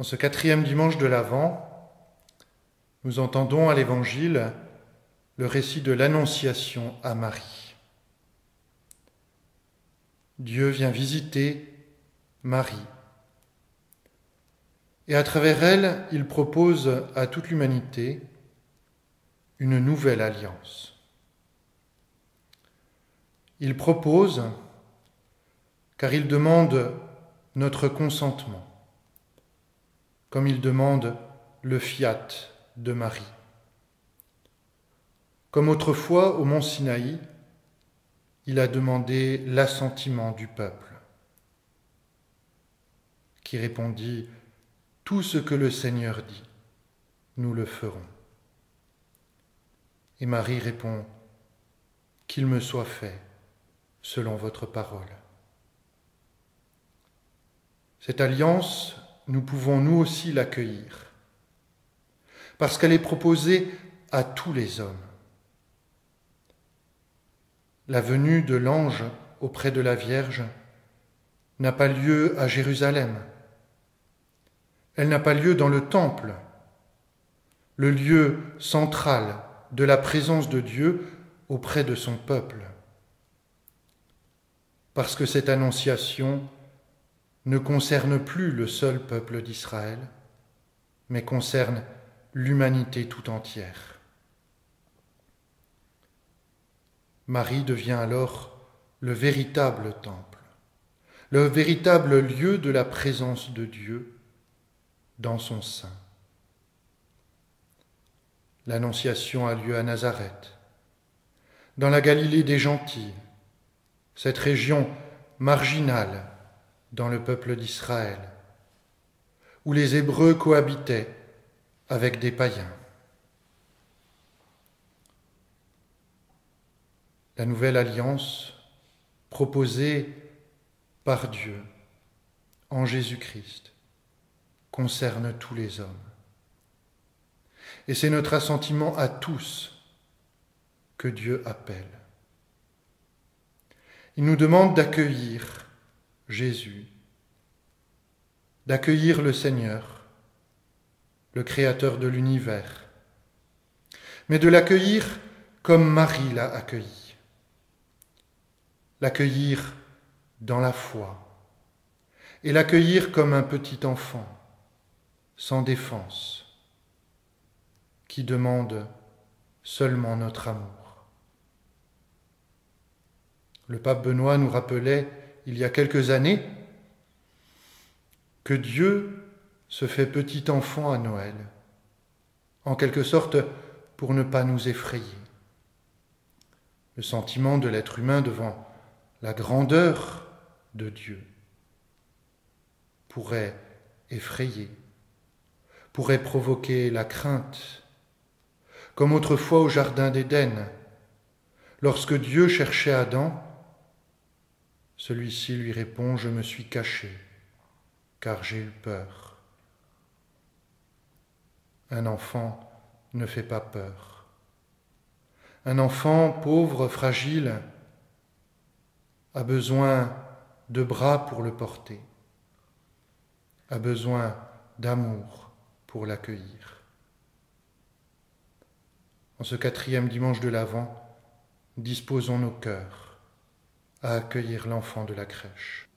En ce 4e dimanche de l'Avent, nous entendons à l'Évangile le récit de l'Annonciation à Marie. Dieu vient visiter Marie. Et à travers elle, il propose à toute l'humanité une nouvelle alliance. Il propose, car il demande notre consentement, comme il demande le fiat de Marie. Comme autrefois au mont Sinaï, il a demandé l'assentiment du peuple, qui répondit « Tout ce que le Seigneur dit, nous le ferons ». Et Marie répond « Qu'il me soit fait selon votre parole ». Cette alliance, nous pouvons nous aussi l'accueillir, parce qu'elle est proposée à tous les hommes. La venue de l'ange auprès de la Vierge n'a pas lieu à Jérusalem. Elle n'a pas lieu dans le temple, le lieu central de la présence de Dieu auprès de son peuple. Parce que cette annonciation ne concerne plus le seul peuple d'Israël, mais concerne l'humanité tout entière. Marie devient alors le véritable temple, le véritable lieu de la présence de Dieu dans son sein. L'Annonciation a lieu à Nazareth, dans la Galilée des Gentils, cette région marginale dans le peuple d'Israël, où les Hébreux cohabitaient avec des païens. La nouvelle alliance proposée par Dieu en Jésus-Christ concerne tous les hommes. Et c'est notre assentiment à tous que Dieu appelle. Il nous demande d'accueillir Jésus, d'accueillir le Seigneur, le Créateur de l'univers, mais de l'accueillir comme Marie l'a accueilli, l'accueillir dans la foi et l'accueillir comme un petit enfant, sans défense, qui demande seulement notre amour. Le pape Benoît nous rappelait il y a quelques années que Dieu se fait petit enfant à Noël, en quelque sorte pour ne pas nous effrayer. Le sentiment de l'être humain devant la grandeur de Dieu pourrait effrayer, pourrait provoquer la crainte, comme autrefois au jardin d'Éden, lorsque Dieu cherchait Adam. Celui-ci lui répond « Je me suis caché, car j'ai eu peur ». Un enfant ne fait pas peur. Un enfant pauvre, fragile, a besoin de bras pour le porter, a besoin d'amour pour l'accueillir. En ce 4e dimanche de l'Avent, disposons nos cœurs à accueillir l'enfant de la crèche.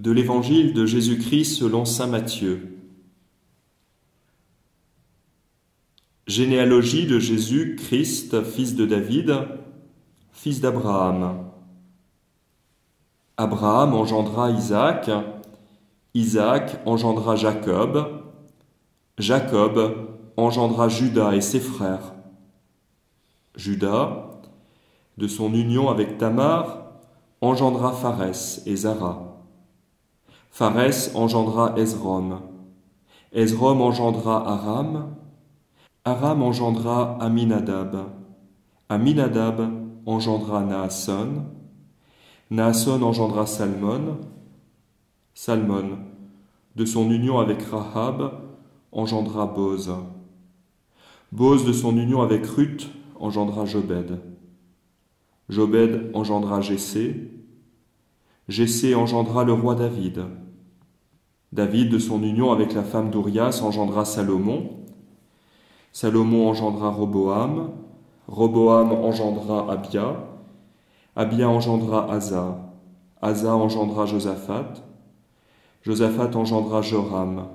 De l'Évangile de Jésus-Christ selon saint Matthieu. Généalogie de Jésus-Christ, fils de David, fils d'Abraham. Abraham engendra Isaac, Isaac engendra Jacob, Jacob engendra Juda et ses frères. Juda, de son union avec Tamar, engendra Pharès et Zara. Pharès engendra Hezrom. Hezrom engendra Aram. Aram engendra Aminadab. Aminadab engendra Naasson. Naasson engendra Salmon. Salmon, de son union avec Rahab, engendra Boz. Boz, de son union avec Ruth, engendra Jobed. Jobed engendra Jessé. Jessé engendra le roi David. David, de son union avec la femme d'Urias, engendra Salomon. Salomon engendra Roboam. Roboam engendra Abia. Abia engendra Asa. Asa engendra Josaphat. Josaphat engendra Joram.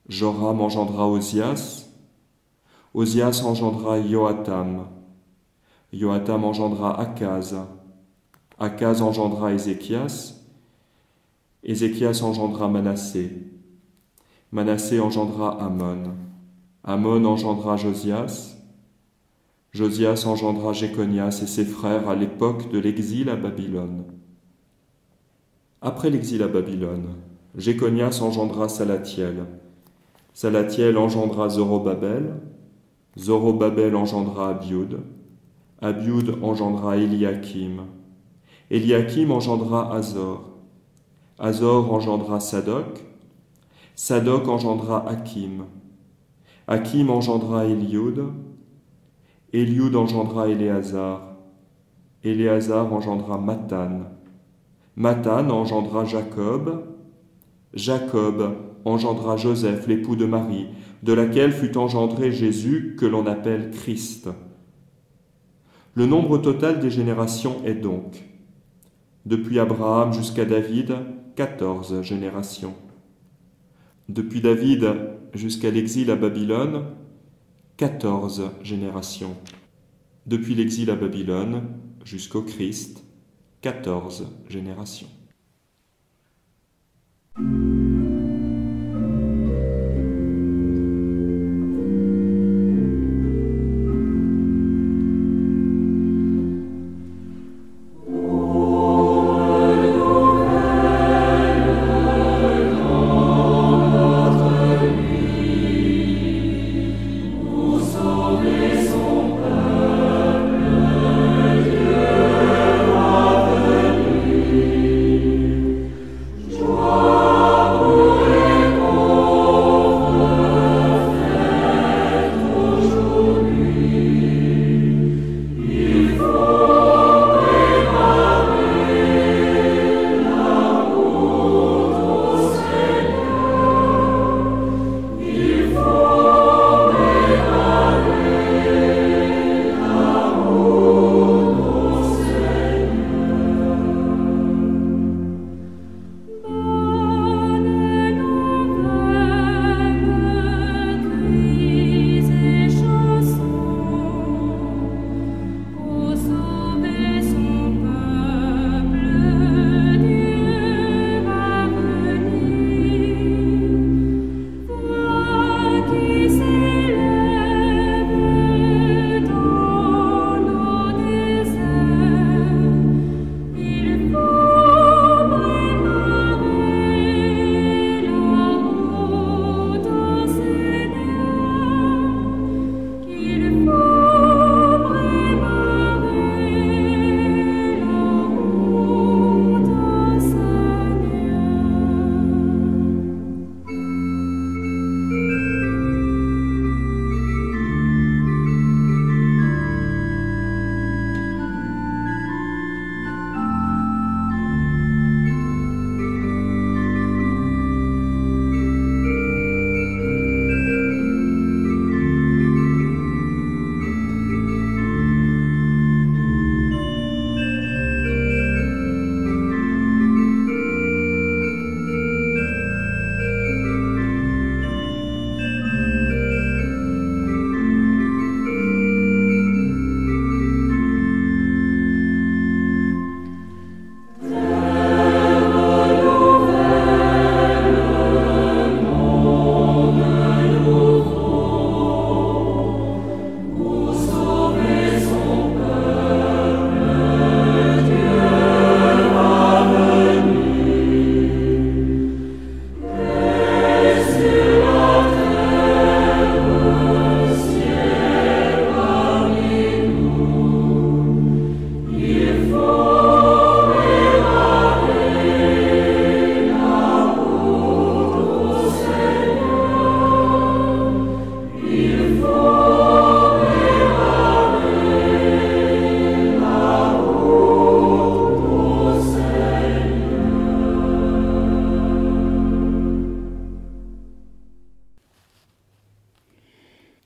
Joram engendra Osias. Osias engendra Joatam. Joatam engendra Akaz. Akaz engendra Ézéchias. Ézéchias engendra Manassé. Manassé engendra Amon. Amon engendra Josias. Josias engendra Jéconias et ses frères à l'époque de l'exil à Babylone. Après l'exil à Babylone, Jéconias engendra Salatiel. Salatiel engendra Zorobabel. Zorobabel engendra Abioud. Abioud engendra Eliakim. Eliakim engendra Azor. Azor engendra Sadoc. Sadoc engendra Hakim. Hakim engendra Élioud. Élioud engendra Éléazar. Éléazar engendra Mathan. Mathan engendra Jacob. Jacob engendra Joseph, l'époux de Marie, de laquelle fut engendré Jésus, que l'on appelle Christ. Le nombre total des générations est donc, depuis Abraham jusqu'à David, 14 générations. Depuis David jusqu'à l'exil à Babylone, 14 générations. Depuis l'exil à Babylone jusqu'au Christ, 14 générations.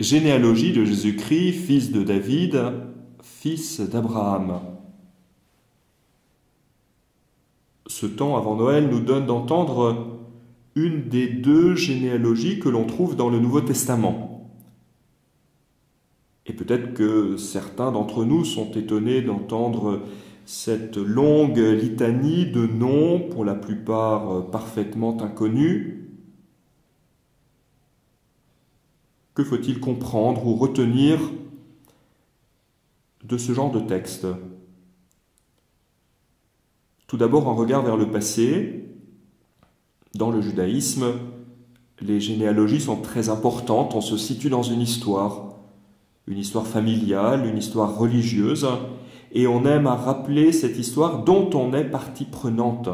Généalogie de Jésus-Christ, fils de David, fils d'Abraham. Ce temps avant Noël nous donne d'entendre une des deux généalogies que l'on trouve dans le Nouveau Testament. Et peut-être que certains d'entre nous sont étonnés d'entendre cette longue litanie de noms, pour la plupart parfaitement inconnus. Que faut-il comprendre ou retenir de ce genre de texte? Tout d'abord, un regard vers le passé. Dans le judaïsme, les généalogies sont très importantes. On se situe dans une histoire familiale, une histoire religieuse, et on aime à rappeler cette histoire dont on est partie prenante.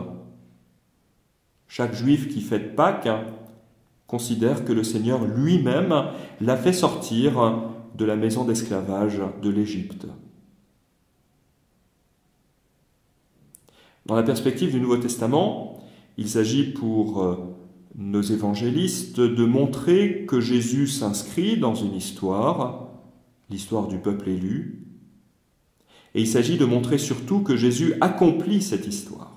Chaque juif qui fête Pâques considère que le Seigneur lui-même l'a fait sortir de la maison d'esclavage de l'Égypte. Dans la perspective du Nouveau Testament, il s'agit pour nos évangélistes de montrer que Jésus s'inscrit dans une histoire, l'histoire du peuple élu, et il s'agit de montrer surtout que Jésus accomplit cette histoire.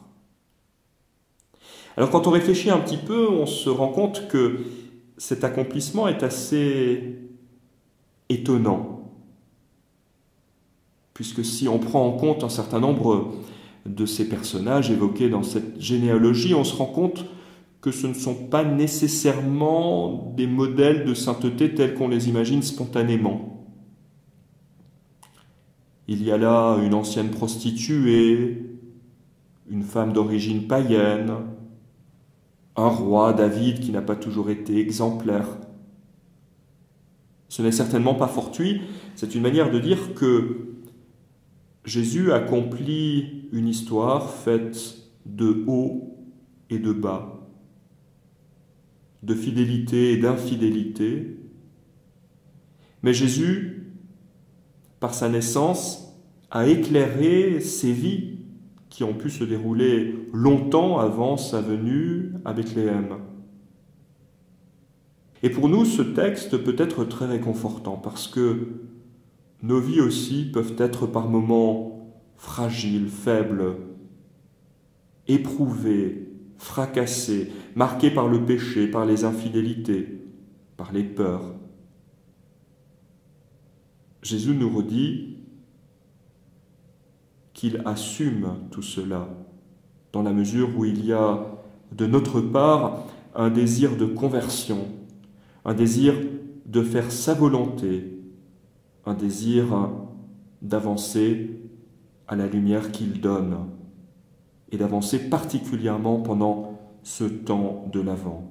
Alors quand on réfléchit un petit peu, on se rend compte que cet accomplissement est assez étonnant, puisque si on prend en compte un certain nombre de ces personnages évoqués dans cette généalogie, on se rend compte que ce ne sont pas nécessairement des modèles de sainteté tels qu'on les imagine spontanément. Il y a là une ancienne prostituée, une femme d'origine païenne, un roi, David, qui n'a pas toujours été exemplaire. Ce n'est certainement pas fortuit, c'est une manière de dire que Jésus accomplit une histoire faite de haut et de bas, de fidélité et d'infidélité. Mais Jésus, par sa naissance, a éclairé ces vies qui ont pu se dérouler longtemps avant sa venue à Bethléem. Et pour nous, ce texte peut être très réconfortant parce que nos vies aussi peuvent être par moments fragiles, faibles, éprouvées, fracassées, marquées par le péché, par les infidélités, par les peurs. Jésus nous redit qu'il assume tout cela, dans la mesure où il y a de notre part un désir de conversion, un désir de faire sa volonté, un désir d'avancer à la lumière qu'il donne, et d'avancer particulièrement pendant ce temps de l'Avent.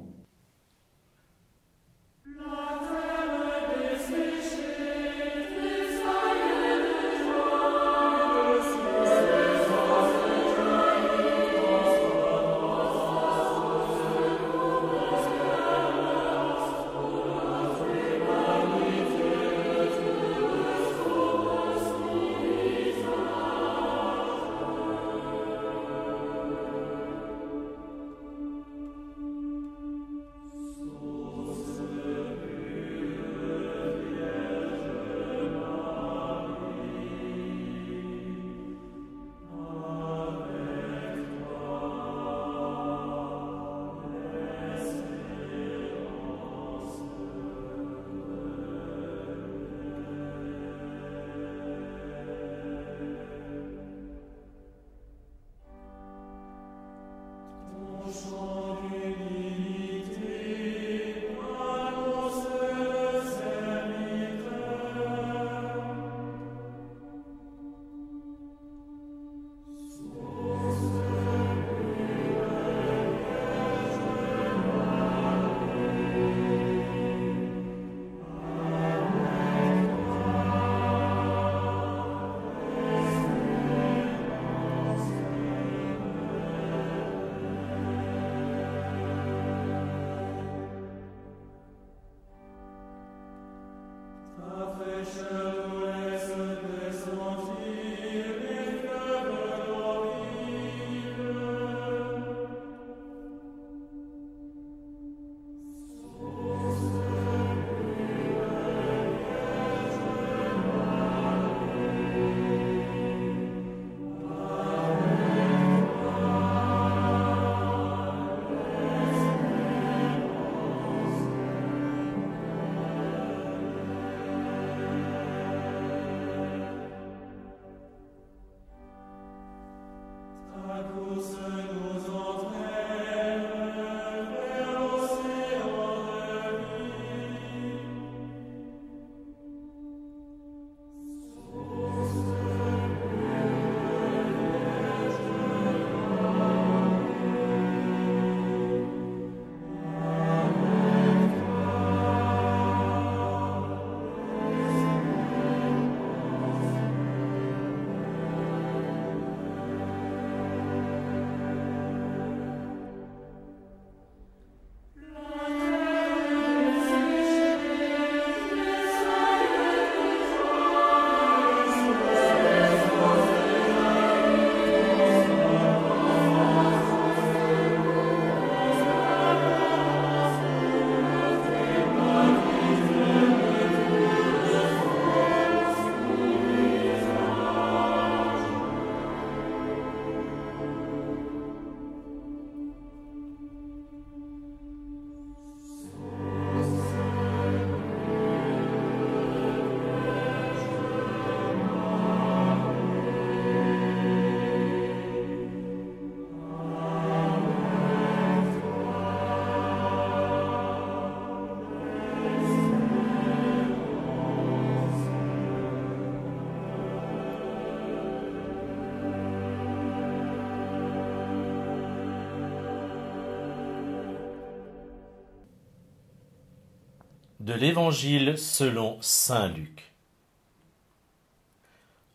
De l'Évangile selon saint Luc.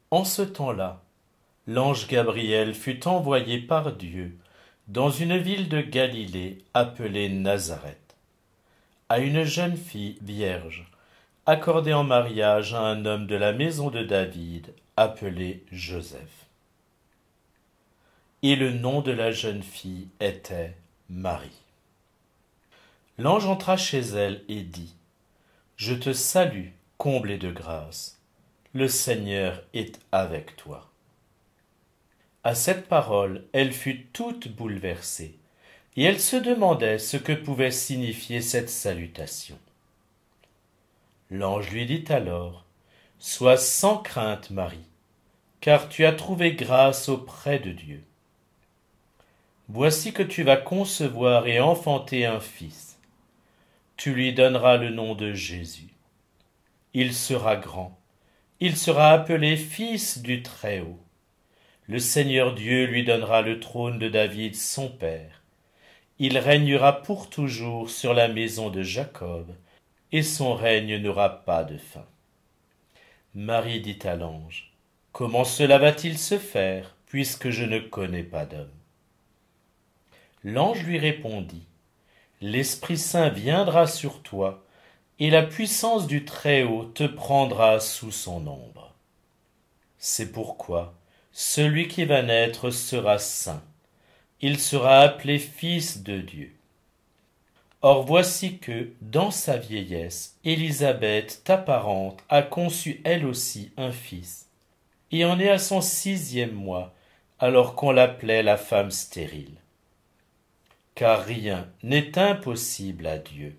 En ce temps-là, l'ange Gabriel fut envoyé par Dieu dans une ville de Galilée appelée Nazareth, à une jeune fille vierge, accordée en mariage à un homme de la maison de David, appelé Joseph. Et le nom de la jeune fille était Marie. L'ange entra chez elle et dit : Je te salue, comblée de grâce, le Seigneur est avec toi. À cette parole, elle fut toute bouleversée, et elle se demandait ce que pouvait signifier cette salutation. L'ange lui dit alors : Sois sans crainte, Marie, car tu as trouvé grâce auprès de Dieu. Voici que tu vas concevoir et enfanter un fils. Tu lui donneras le nom de Jésus. Il sera grand. Il sera appelé Fils du Très-Haut. Le Seigneur Dieu lui donnera le trône de David, son père. Il régnera pour toujours sur la maison de Jacob, et son règne n'aura pas de fin. Marie dit à l'ange : Comment cela va-t-il se faire, puisque je ne connais pas d'homme ? L'ange lui répondit : L'Esprit Saint viendra sur toi, et la puissance du Très-Haut te prendra sous son ombre. C'est pourquoi celui qui va naître sera saint. Il sera appelé Fils de Dieu. Or voici que, dans sa vieillesse, Élisabeth, ta parente, a conçu elle aussi un fils, et en est à son 6e mois, alors qu'on l'appelait la femme stérile. Car rien n'est impossible à Dieu.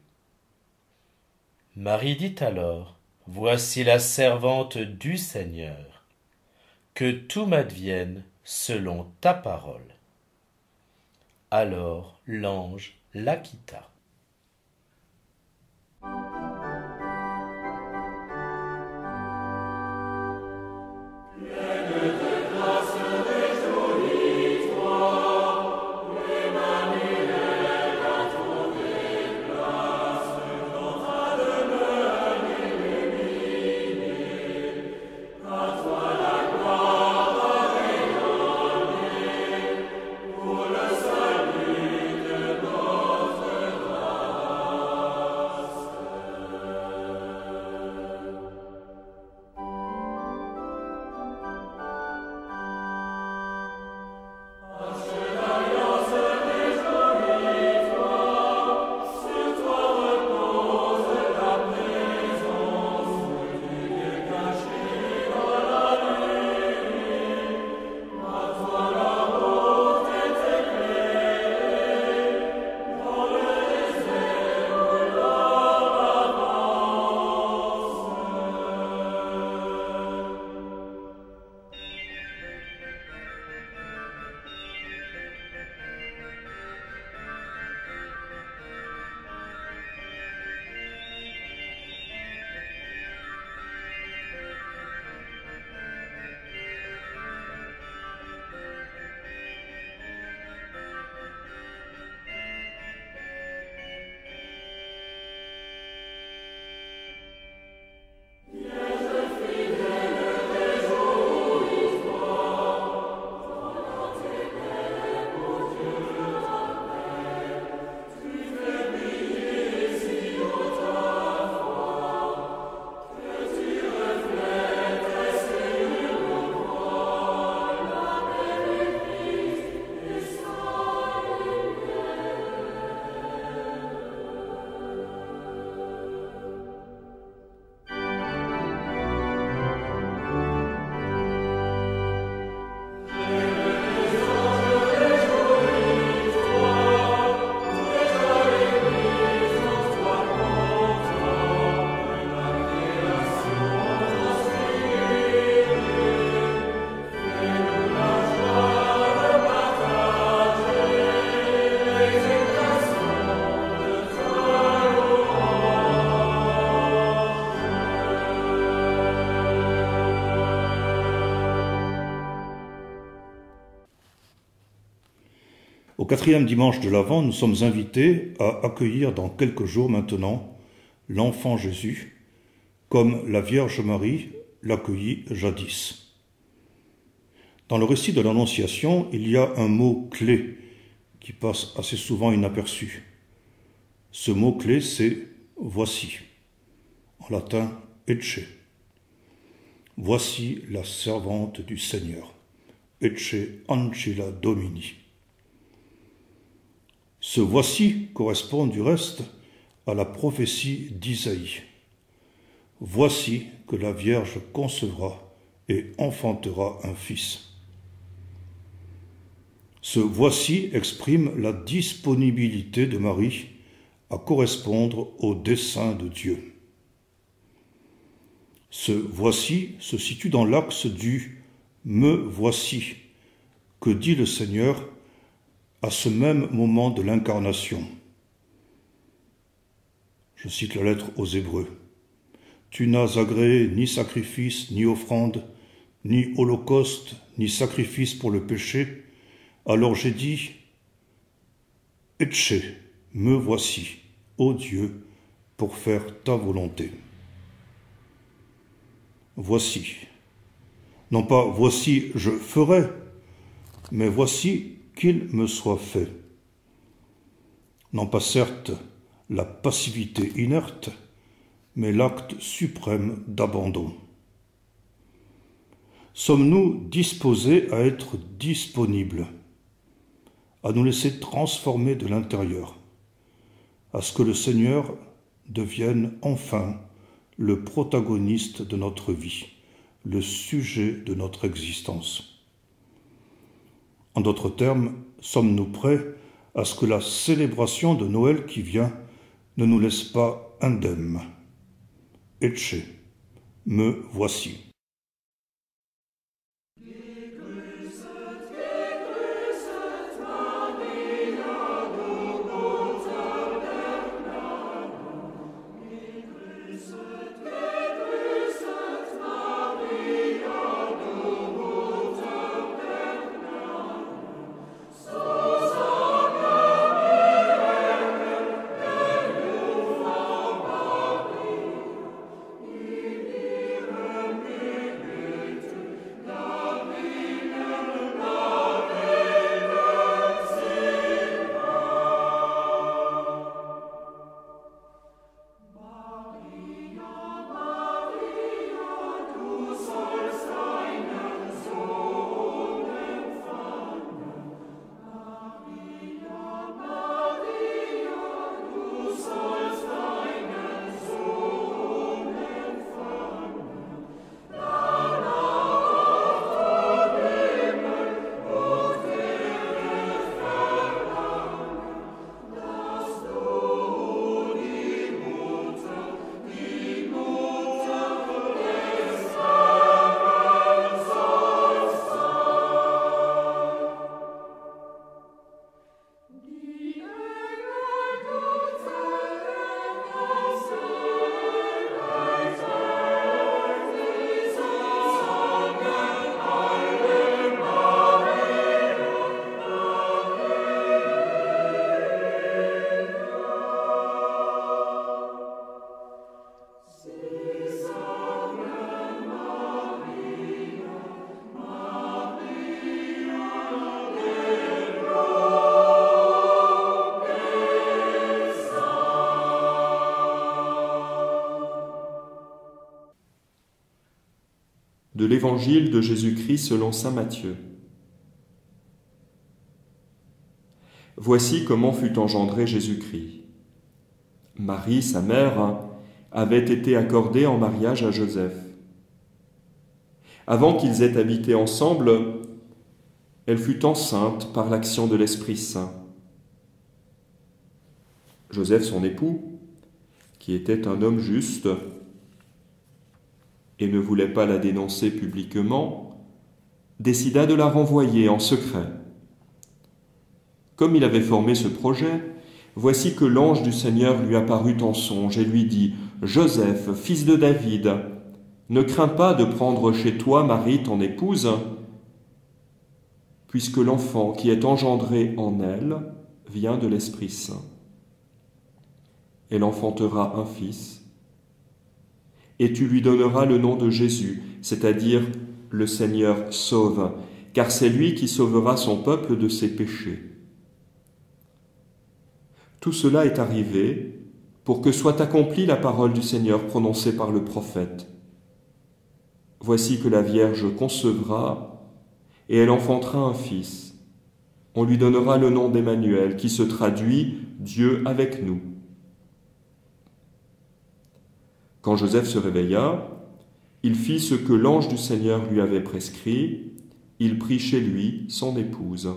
Marie dit alors : Voici la servante du Seigneur. Que tout m'advienne selon ta parole. Alors l'ange la quitta. 4e dimanche de l'Avent, nous sommes invités à accueillir dans quelques jours maintenant l'enfant Jésus, comme la Vierge Marie l'accueillit jadis. Dans le récit de l'Annonciation, il y a un mot clé qui passe assez souvent inaperçu. Ce mot clé, c'est « voici », en latin « ecce ». Voici la servante du Seigneur, ecce ancilla Domini. Ce voici correspond du reste à la prophétie d'Isaïe. Voici que la Vierge concevra et enfantera un fils. Ce voici exprime la disponibilité de Marie à correspondre au dessein de Dieu. Ce voici se situe dans l'axe du « me voici » que dit le Seigneur à ce même moment de l'incarnation. Je cite la lettre aux Hébreux. « Tu n'as agréé ni sacrifice, ni offrande, ni holocauste, ni sacrifice pour le péché. Alors j'ai dit, Ecce, me voici, ô Dieu, pour faire ta volonté. » Voici. Non pas voici je ferai, mais voici qu'il me soit fait. Non pas certes la passivité inerte, mais l'acte suprême d'abandon. Sommes-nous disposés à être disponibles, à nous laisser transformer de l'intérieur, à ce que le Seigneur devienne enfin le protagoniste de notre vie, le sujet de notre existence? En d'autres termes, sommes-nous prêts à ce que la célébration de Noël qui vient ne nous laisse pas indemnes? Ecce, me voici. De l'Évangile de Jésus-Christ selon saint Matthieu. Voici comment fut engendré Jésus-Christ. Marie, sa mère, avait été accordée en mariage à Joseph. Avant qu'ils aient habité ensemble, elle fut enceinte par l'action de l'Esprit Saint. Joseph, son époux, qui était un homme juste et ne voulait pas la dénoncer publiquement, décida de la renvoyer en secret. Comme il avait formé ce projet, voici que l'ange du Seigneur lui apparut en songe et lui dit « Joseph, fils de David, ne crains pas de prendre chez toi Marie, ton épouse, puisque l'enfant qui est engendré en elle vient de l'Esprit Saint. Elle enfantera un fils, et tu lui donneras le nom de Jésus, c'est-à-dire le Seigneur sauve, car c'est lui qui sauvera son peuple de ses péchés. Tout cela est arrivé pour que soit accomplie la parole du Seigneur prononcée par le prophète. Voici que la Vierge concevra et elle enfantera un fils. On lui donnera le nom d'Emmanuel, qui se traduit « Dieu avec nous ». Quand Joseph se réveilla, il fit ce que l'ange du Seigneur lui avait prescrit. Il prit chez lui son épouse.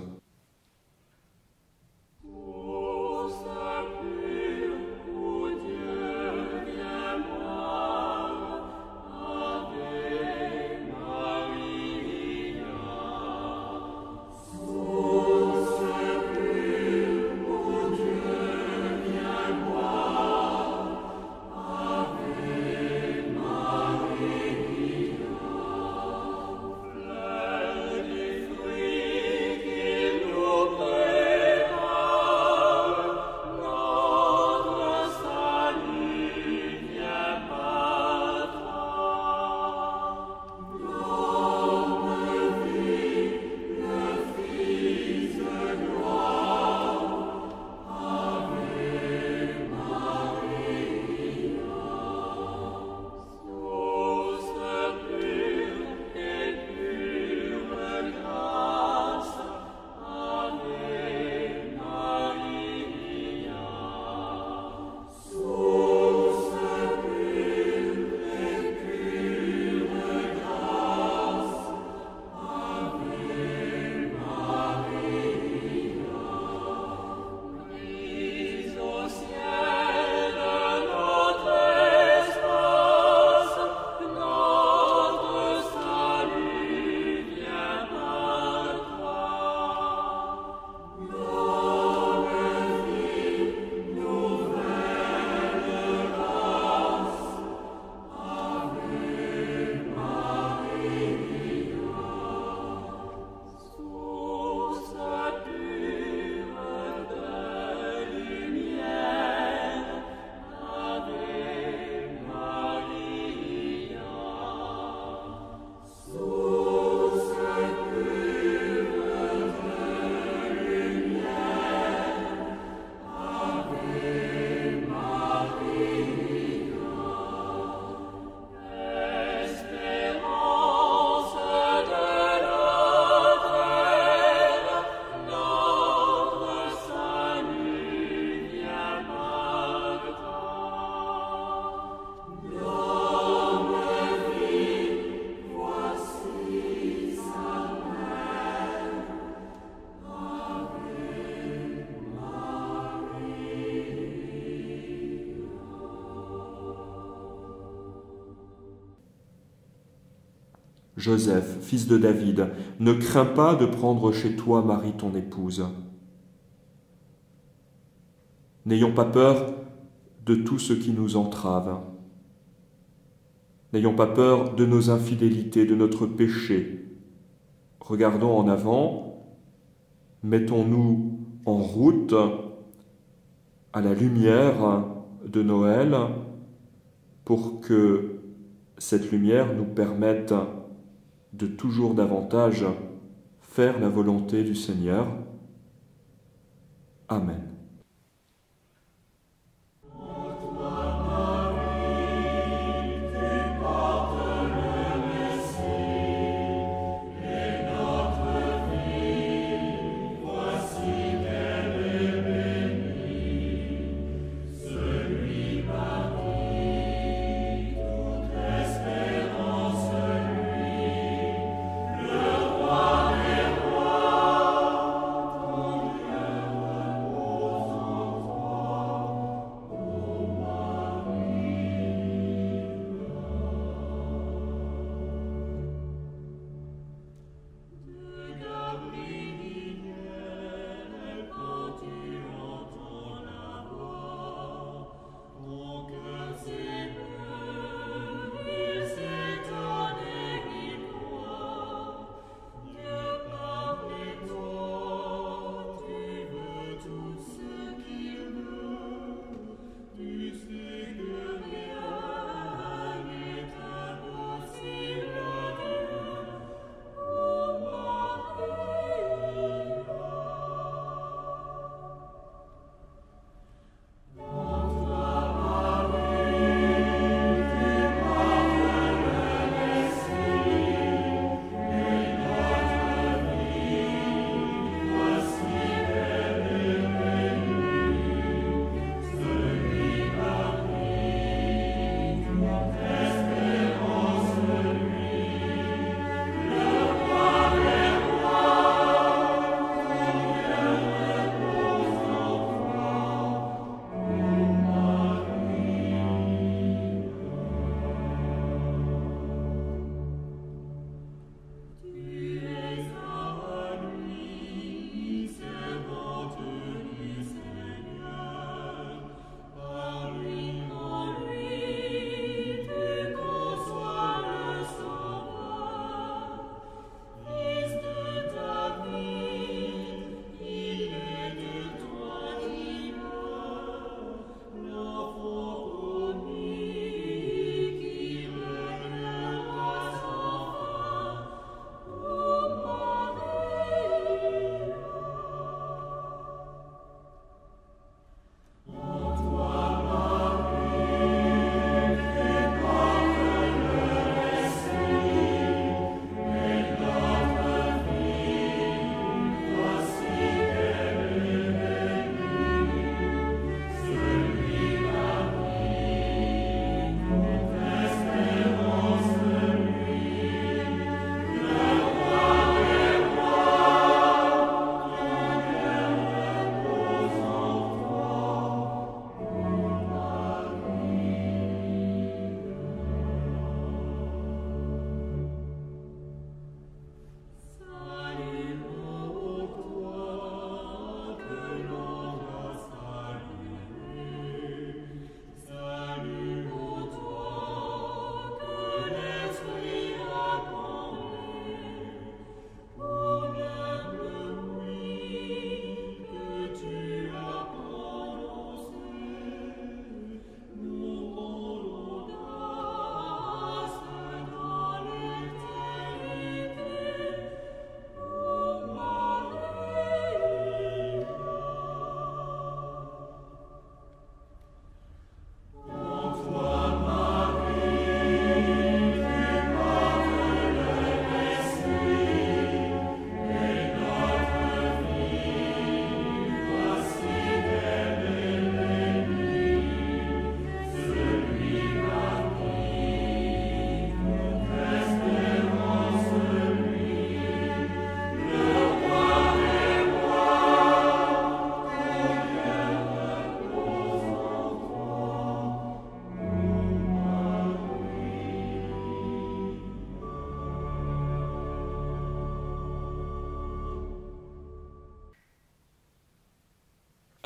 Joseph, fils de David, ne crains pas de prendre chez toi Marie ton épouse. N'ayons pas peur de tout ce qui nous entrave. N'ayons pas peur de nos infidélités, de notre péché. Regardons en avant, mettons-nous en route à la lumière de Noël pour que cette lumière nous permette de toujours davantage faire la volonté du Seigneur. Amen.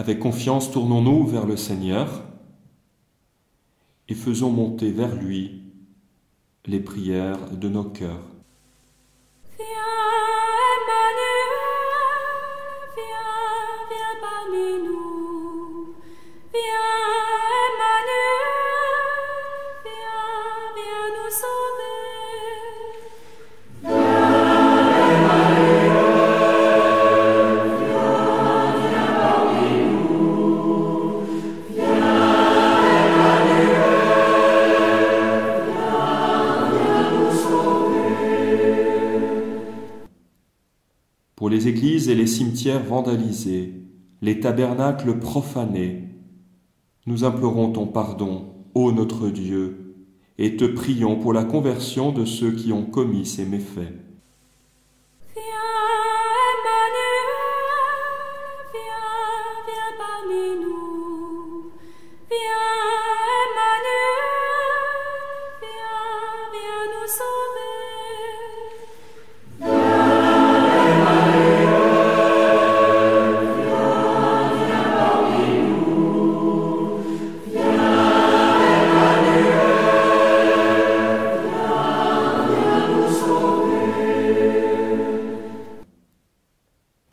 Avec confiance, tournons-nous vers le Seigneur et faisons monter vers lui les prières de nos cœurs. Pour les églises et les cimetières vandalisés, les tabernacles profanés, nous implorons ton pardon, ô notre Dieu, et te prions pour la conversion de ceux qui ont commis ces méfaits.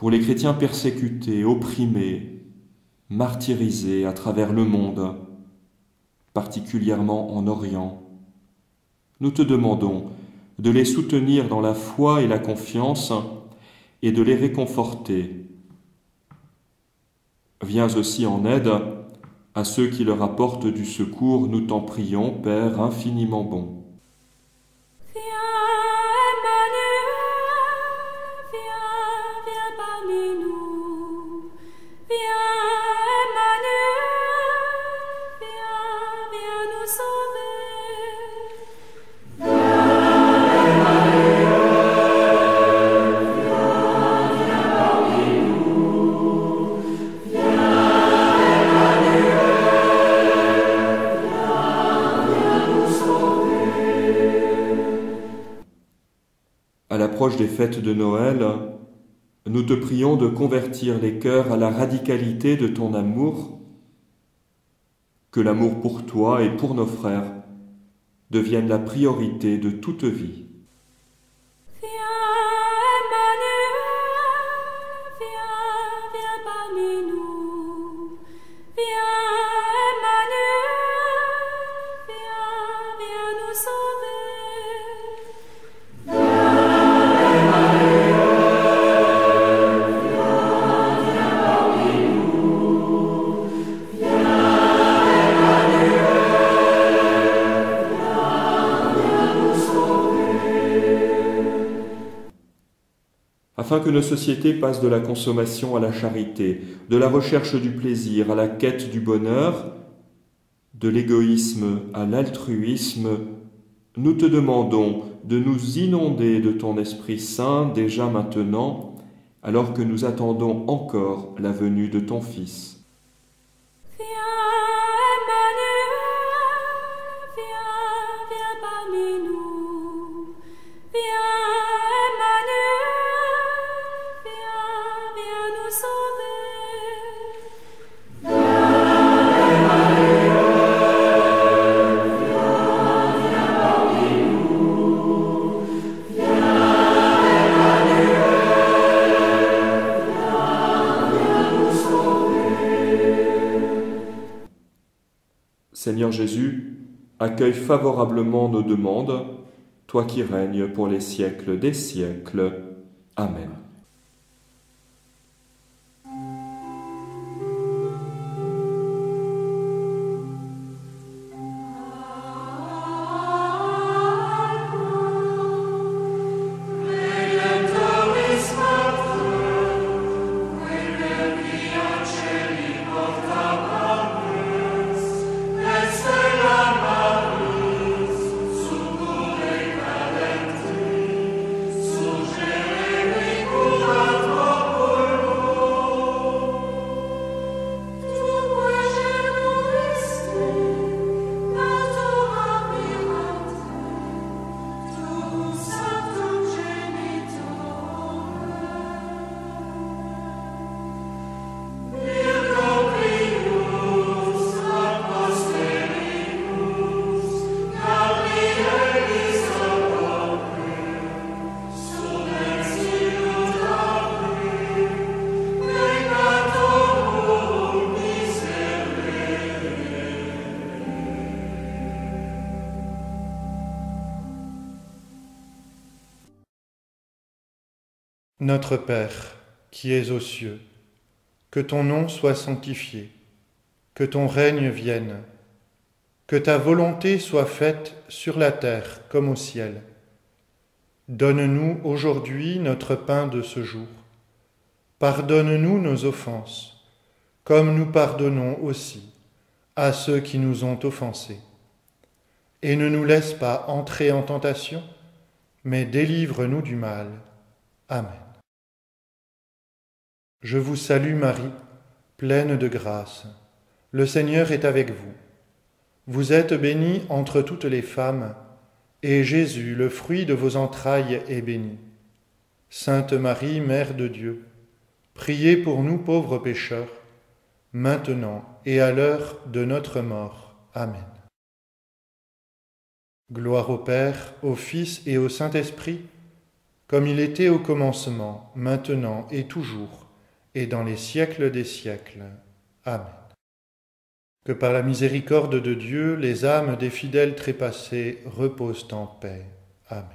Pour les chrétiens persécutés, opprimés, martyrisés à travers le monde, particulièrement en Orient, nous te demandons de les soutenir dans la foi et la confiance et de les réconforter. Viens aussi en aide à ceux qui leur apportent du secours, nous t'en prions, Père infiniment bon. À l'approche des fêtes de Noël, nous te prions de convertir les cœurs à la radicalité de ton amour, que l'amour pour toi et pour nos frères devienne la priorité de toute vie. Afin que nos sociétés passent de la consommation à la charité, de la recherche du plaisir à la quête du bonheur, de l'égoïsme à l'altruisme, nous te demandons de nous inonder de ton Esprit Saint déjà maintenant, alors que nous attendons encore la venue de ton Fils. Seigneur Jésus, accueille favorablement nos demandes, toi qui règnes pour les siècles des siècles. Amen. Surgere Notre Père, qui es aux cieux, que ton nom soit sanctifié, que ton règne vienne, que ta volonté soit faite sur la terre comme au ciel. Donne-nous aujourd'hui notre pain de ce jour. Pardonne-nous nos offenses, comme nous pardonnons aussi à ceux qui nous ont offensés. Et ne nous laisse pas entrer en tentation, mais délivre-nous du mal. Amen. Je vous salue Marie, pleine de grâce. Le Seigneur est avec vous. Vous êtes bénie entre toutes les femmes, et Jésus, le fruit de vos entrailles, est béni. Sainte Marie, Mère de Dieu, priez pour nous pauvres pécheurs, maintenant et à l'heure de notre mort. Amen. Gloire au Père, au Fils et au Saint-Esprit, comme il était au commencement, maintenant et toujours, et dans les siècles des siècles. Amen. Que par la miséricorde de Dieu, les âmes des fidèles trépassés reposent en paix. Amen.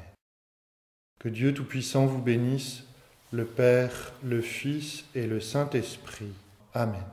Que Dieu Tout-Puissant vous bénisse, le Père, le Fils et le Saint-Esprit. Amen.